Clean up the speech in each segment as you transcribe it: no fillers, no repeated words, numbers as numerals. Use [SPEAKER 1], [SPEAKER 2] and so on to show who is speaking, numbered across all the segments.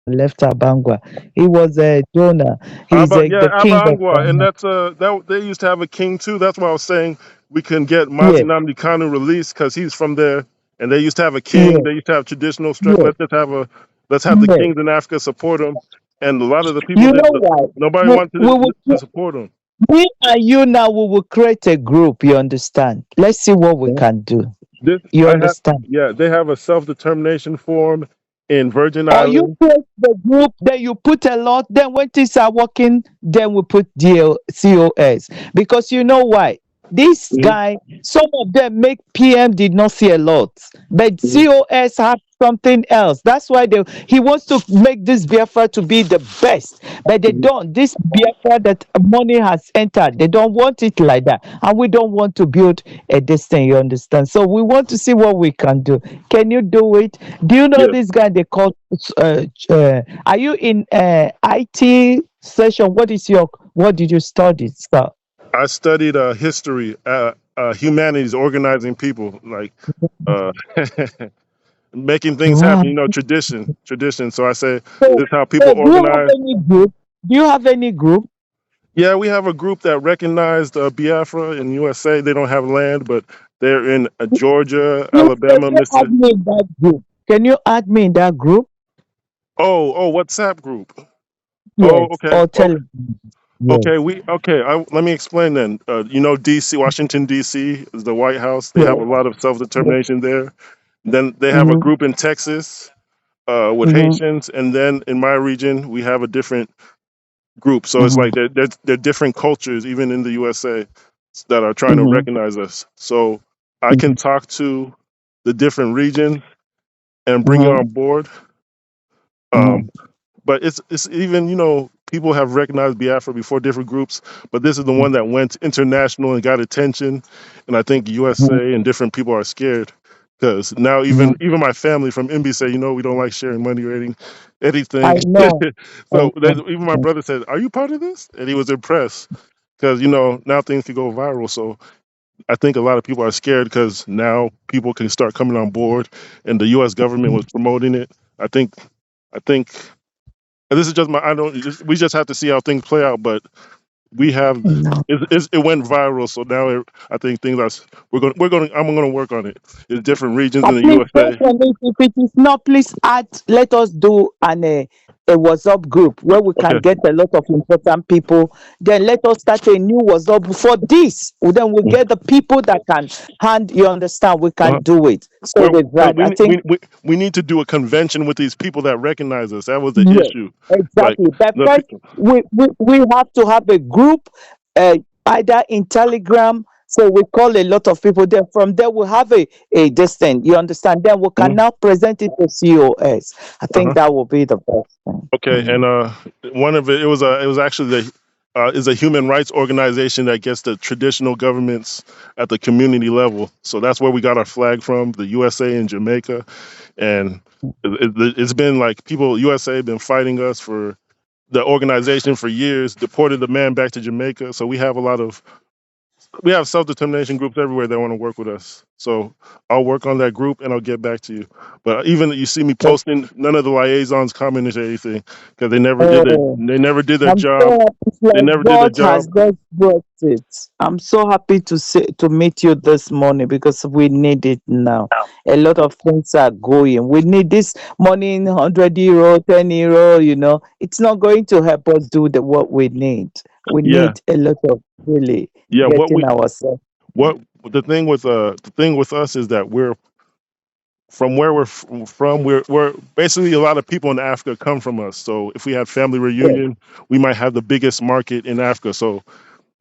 [SPEAKER 1] left Abangwa. He was a donor. He's
[SPEAKER 2] Yeah,
[SPEAKER 1] the king of
[SPEAKER 2] Abangwa, and that's that they used to have a king too. That's why I was saying we can get Mazi
[SPEAKER 1] yeah,
[SPEAKER 2] Namdi Kanu released because he's from there, and they used to have a king.
[SPEAKER 1] yeah,
[SPEAKER 2] They used to have traditional strength.
[SPEAKER 1] yeah,
[SPEAKER 2] Let's have the
[SPEAKER 1] yeah.
[SPEAKER 2] kings in Africa support him, and a lot of the people
[SPEAKER 1] You
[SPEAKER 2] that
[SPEAKER 1] know why?
[SPEAKER 2] nobody
[SPEAKER 1] We,
[SPEAKER 2] wanted
[SPEAKER 1] we will,
[SPEAKER 2] to support him.
[SPEAKER 1] me and you now, we will create a group. You understand? Let's see what we can do.
[SPEAKER 2] This
[SPEAKER 1] You
[SPEAKER 2] I have,
[SPEAKER 1] understand?
[SPEAKER 2] yeah, they have a self determination forum in Virgin
[SPEAKER 1] Or you
[SPEAKER 2] Islands.
[SPEAKER 1] create the group, then you put a lot, then when things are working, then we put COS. Because you know why? This
[SPEAKER 2] Mhm,
[SPEAKER 1] guy, some of them make PM did not see a lot, but
[SPEAKER 2] mhm,
[SPEAKER 1] COS have something else. That's why he wants to make this Biafra to be the best, but they
[SPEAKER 2] mhm.
[SPEAKER 1] don't. This Biafra that money has entered, they don't want it like that, and we don't want to build a destiny. You understand? So we want to see what we can do. Can you do it? Do you know
[SPEAKER 2] Yes,
[SPEAKER 1] this guy they call? Are you in IT session? What did you study, sir?
[SPEAKER 2] I studied history, humanities, organizing people, like uh, making things
[SPEAKER 1] Wow.
[SPEAKER 2] happen. Tradition. So I say
[SPEAKER 1] So,
[SPEAKER 2] this is how people
[SPEAKER 1] so do you have
[SPEAKER 2] organize.
[SPEAKER 1] any group? Do you have any group?
[SPEAKER 2] Yeah, we have a group that recognized Biafra in USA. They don't have land, but they're in Georgia,
[SPEAKER 1] Please, can
[SPEAKER 2] Alabama,
[SPEAKER 1] you add
[SPEAKER 2] Mississippi.
[SPEAKER 1] me in that group? Can you add me in that group?
[SPEAKER 2] Oh, WhatsApp group. Oh,
[SPEAKER 1] Yes,
[SPEAKER 2] okay,
[SPEAKER 1] or
[SPEAKER 2] okay,
[SPEAKER 1] Telegram.
[SPEAKER 2] okay.
[SPEAKER 1] Yes,
[SPEAKER 2] Let me explain then. DC, Washington DC is the White House. They have a
[SPEAKER 1] yes,
[SPEAKER 2] lot of self
[SPEAKER 1] yes.
[SPEAKER 2] determination there. Then they have a
[SPEAKER 1] Mm-hmm,
[SPEAKER 2] group in Texas with
[SPEAKER 1] mm-hmm,
[SPEAKER 2] Haitians, and then in my region we have a different group. So it's like
[SPEAKER 1] mm-hmm,
[SPEAKER 2] there are different cultures, even in the USA, that are trying to
[SPEAKER 1] mm-hmm,
[SPEAKER 2] recognize us. So I can
[SPEAKER 1] mm-hmm,
[SPEAKER 2] talk to the different regions and bring it
[SPEAKER 1] mm-hmm,
[SPEAKER 2] on board. Um,
[SPEAKER 1] mm-hmm,
[SPEAKER 2] but it's even people have recognized Biafra before different groups, but this is the one that went international and got attention, and I think
[SPEAKER 1] mm-hmm,
[SPEAKER 2] USA and different people are scared because now
[SPEAKER 1] mm-hmm.
[SPEAKER 2] even my family from MB say we don't like sharing money or anything.
[SPEAKER 1] I know. I
[SPEAKER 2] So
[SPEAKER 1] know.
[SPEAKER 2] even my brother said, "Are you part of this?" And he was impressed because now things can go viral. So I think a lot of people are scared because now people can start coming on board, and the U.S. government was promoting it. I think and this is just my. I don't. We just have to see how things play out. But we have.
[SPEAKER 1] No.
[SPEAKER 2] It went viral, so now I think things are. We're going. I'm going to work on it. In different regions in the
[SPEAKER 1] Please work
[SPEAKER 2] USA.
[SPEAKER 1] on it. If it is not, please add. Let us do a WhatsApp group where we can
[SPEAKER 2] Okay.
[SPEAKER 1] get a lot of important people. Then let us start a new WhatsApp for this. Then we get the people that can hand. You understand? We
[SPEAKER 2] Uh,
[SPEAKER 1] can do it. So
[SPEAKER 2] well,
[SPEAKER 1] with
[SPEAKER 2] but
[SPEAKER 1] that, I think
[SPEAKER 2] we need to do a convention with these people that recognize us. That was the
[SPEAKER 1] yes,
[SPEAKER 2] issue. Like
[SPEAKER 1] exactly. But
[SPEAKER 2] the.
[SPEAKER 1] first, we have to have a group, either in Telegram. So we call a lot of people. Then from there, we have a distance. You understand? Then we can now present it to COS. I think
[SPEAKER 2] Uh-huh.
[SPEAKER 1] that will be the best thing.
[SPEAKER 2] Okay, and one of it was actually the is a human rights organization that gets the traditional governments at the community level. So that's where we got our flag from, the USA and Jamaica, and it's been like people USA been fighting us for the organization for years, deported the man back to Jamaica. So we have self determination groups everywhere that want to work with us. So I'll work on that group and I'll get back to you. But even you see me
[SPEAKER 1] But,
[SPEAKER 2] posting, none of the liaisons commented or anything because
[SPEAKER 1] oh,
[SPEAKER 2] they never did their
[SPEAKER 1] I'm
[SPEAKER 2] job.
[SPEAKER 1] so happy
[SPEAKER 2] They
[SPEAKER 1] like
[SPEAKER 2] never did their
[SPEAKER 1] God
[SPEAKER 2] job.
[SPEAKER 1] has just brought it. I'm so happy to meet you this morning because we need it now. A lot of things are going. We need this money in €100, €10. It's not going to help us do the what we need. We
[SPEAKER 2] Yeah,
[SPEAKER 1] need a lot of really
[SPEAKER 2] yeah.
[SPEAKER 1] getting ourselves.
[SPEAKER 2] What the thing with us is that we're from where from. We're basically a lot of people in Africa come from us. So if we had family
[SPEAKER 1] Yes.
[SPEAKER 2] reunion, we might have the biggest market in Africa. So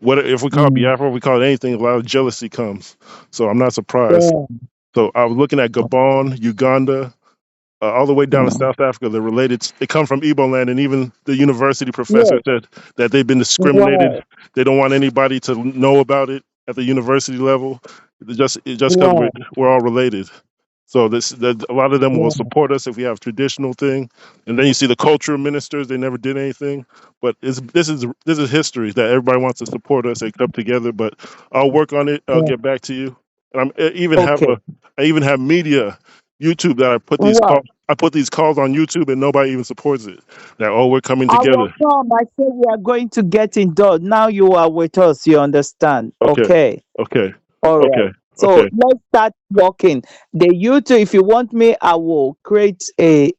[SPEAKER 2] what if we call it
[SPEAKER 1] Mm.
[SPEAKER 2] Biafra? We call it anything. A lot of jealousy comes. So I'm not surprised.
[SPEAKER 1] Yeah.
[SPEAKER 2] So I was looking at Gabon, Uganda, all the way down to
[SPEAKER 1] Mm.
[SPEAKER 2] South Africa. They're related. They come from Igbo land, and even the university professor
[SPEAKER 1] Yes.
[SPEAKER 2] said that they've been discriminated.
[SPEAKER 1] Wow.
[SPEAKER 2] They don't want anybody to know about it at the university level. It's just because
[SPEAKER 1] Wow.
[SPEAKER 2] we're all related. So a lot of them will
[SPEAKER 1] Wow.
[SPEAKER 2] support us if we have traditional thing, and then you see the cultural ministers. They never did anything, but this is history that everybody wants to support us. They come together, but I'll work on it. I'll
[SPEAKER 1] Yeah.
[SPEAKER 2] get back to you. And I even have
[SPEAKER 1] Okay.
[SPEAKER 2] I even have media. YouTube that
[SPEAKER 1] Wow.
[SPEAKER 2] I put these calls on YouTube and nobody even supports it. That, oh, we're coming
[SPEAKER 1] I will
[SPEAKER 2] together.
[SPEAKER 1] come. I said we are going to get indoors. Now you are with us. You understand?
[SPEAKER 2] Okay,
[SPEAKER 1] Okay.
[SPEAKER 2] okay,
[SPEAKER 1] All right.
[SPEAKER 2] okay,
[SPEAKER 1] So
[SPEAKER 2] okay.
[SPEAKER 1] let's start working. The YouTube, if you want me, I will create a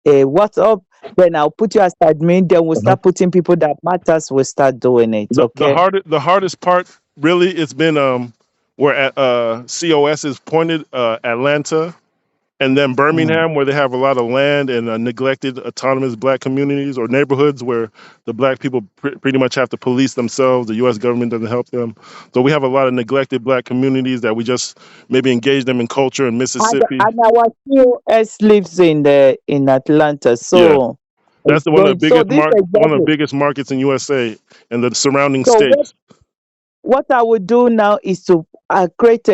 [SPEAKER 1] WhatsApp. Then I'll put you as admin. Then we'll
[SPEAKER 2] Uh-huh.
[SPEAKER 1] start putting people that matters. We'll start doing it. Okay.
[SPEAKER 2] The hardest part really it's been where at COS is pointed Atlanta and then
[SPEAKER 1] Mm.
[SPEAKER 2] Birmingham, where they have a lot of land and neglected autonomous black communities or neighborhoods where the black people pretty much have to police themselves. The U.S. government doesn't help them. So we have a lot of neglected black communities that we just maybe engage them in culture in Mississippi.
[SPEAKER 1] And our COS lives in Atlanta.
[SPEAKER 2] Yeah,
[SPEAKER 1] So
[SPEAKER 2] that's
[SPEAKER 1] it's
[SPEAKER 2] the
[SPEAKER 1] going. So this
[SPEAKER 2] one of
[SPEAKER 1] exactly.
[SPEAKER 2] the biggest markets in USA and the surrounding
[SPEAKER 1] So
[SPEAKER 2] states.
[SPEAKER 1] what I will do now is to create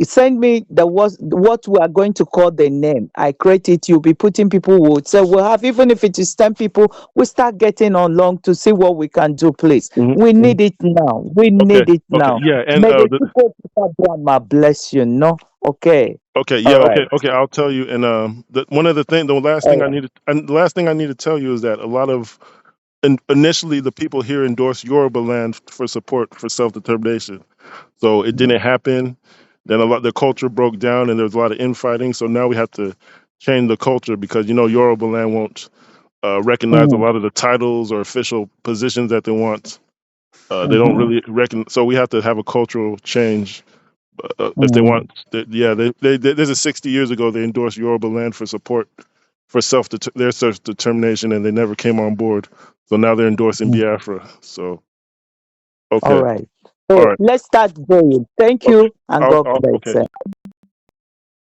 [SPEAKER 1] send me the what we are going to call the name. I create it. You'll be putting people would so we'll have even if it is 10 people, we start getting along to see what we can do. Please,
[SPEAKER 2] Hmm.
[SPEAKER 1] we need it now. We
[SPEAKER 2] Okay,
[SPEAKER 1] need it
[SPEAKER 2] okay,
[SPEAKER 1] now.
[SPEAKER 2] yeah, and
[SPEAKER 1] May the people bless you. No, okay,
[SPEAKER 2] okay, yeah,
[SPEAKER 1] all
[SPEAKER 2] okay,
[SPEAKER 1] right,
[SPEAKER 2] okay. I'll tell you. And
[SPEAKER 1] all right.
[SPEAKER 2] the last thing I need to tell you is that a lot of initially the people here endorsed Yoruba land for support for self determination. So it didn't happen. Then the culture broke down, and there was a lot of infighting. So now we have to change the culture because Yoruba land won't recognize a
[SPEAKER 1] Mm,
[SPEAKER 2] lot of the titles or official positions that they want. They don't
[SPEAKER 1] mhm,
[SPEAKER 2] really reckon. So we have to have a cultural change if they
[SPEAKER 1] mm,
[SPEAKER 2] want. Yeah, there's a 60 years ago they endorsed Yoruba land for support for their self determination, and they never came on board. So now they're endorsing
[SPEAKER 1] mm.
[SPEAKER 2] Biafra. So
[SPEAKER 1] All
[SPEAKER 2] okay,
[SPEAKER 1] right.
[SPEAKER 2] all
[SPEAKER 1] So
[SPEAKER 2] right,
[SPEAKER 1] let's start going. Thank
[SPEAKER 2] okay,
[SPEAKER 1] you and God bless.
[SPEAKER 2] okay.